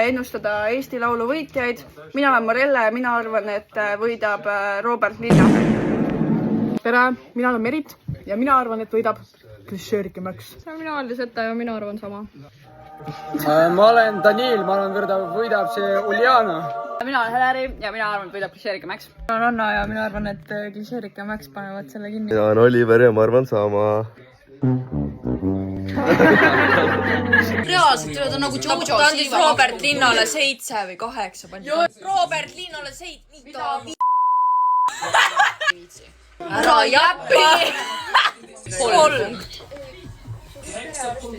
ennustada Eesti Laulu võitjaid. Mina olen Marelle ja mina arvan, et võidab Robert Linna. Tere, mina olen Merit ja mina arvan, et võidab Klišeerike Max. Mina olen Liseta ja mina arvan sama. Ma olen Daniel, ma arvan, võidab see Uljana. Mina olen Heleri ja mina arvan, et võidab Klišeerike Max. Mina olen Anna ja mina arvan, et Klišeerike Max panevad selle kinni. Mina olen Oliver ja ma arvan sama. Reaalselt üle ta nagu Jojo Silva. Ta andis Robert Linnale 7 või 8. Robert Linnale 7. Ära jäppi! 3 punkti.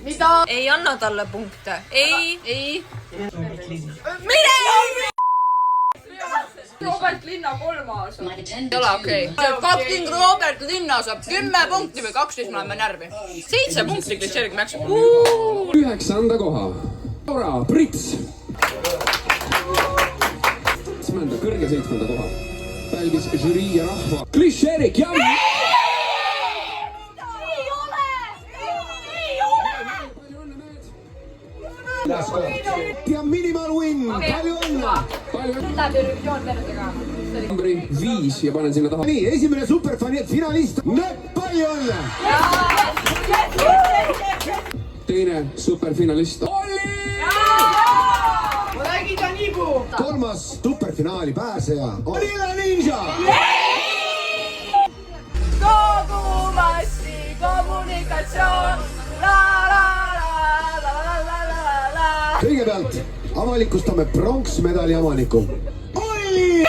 Mida? Ei anna talle punkte. Ei. Mine! Robert Linna 3 aastat. Ei ole okei. Fucking Robert Linna saab 10 punkti või 12, me oleme närvi. 7 punkti Klišeerike Max. 9. koha. Laura Prits. 7. kõrge 7. koha. Pälvis žürii ja rahva. Klišeerike ja... ja minimal win, palju õnne! Läbi revisioon tervisega. Numbri 5 ja panen sinna taha. Nii, esimene superfinalist, palju õnne! Teine superfinalist, Olli! Olegi ta niibu! 3. superfinaali pääseja, Lilla Ninja! Kogumassi kommunikatsioon, Kõigepealt avalikustame pronksmedali omaniku. Olli!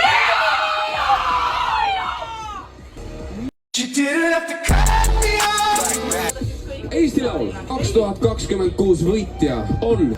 Eesti Laul 2026 võitja on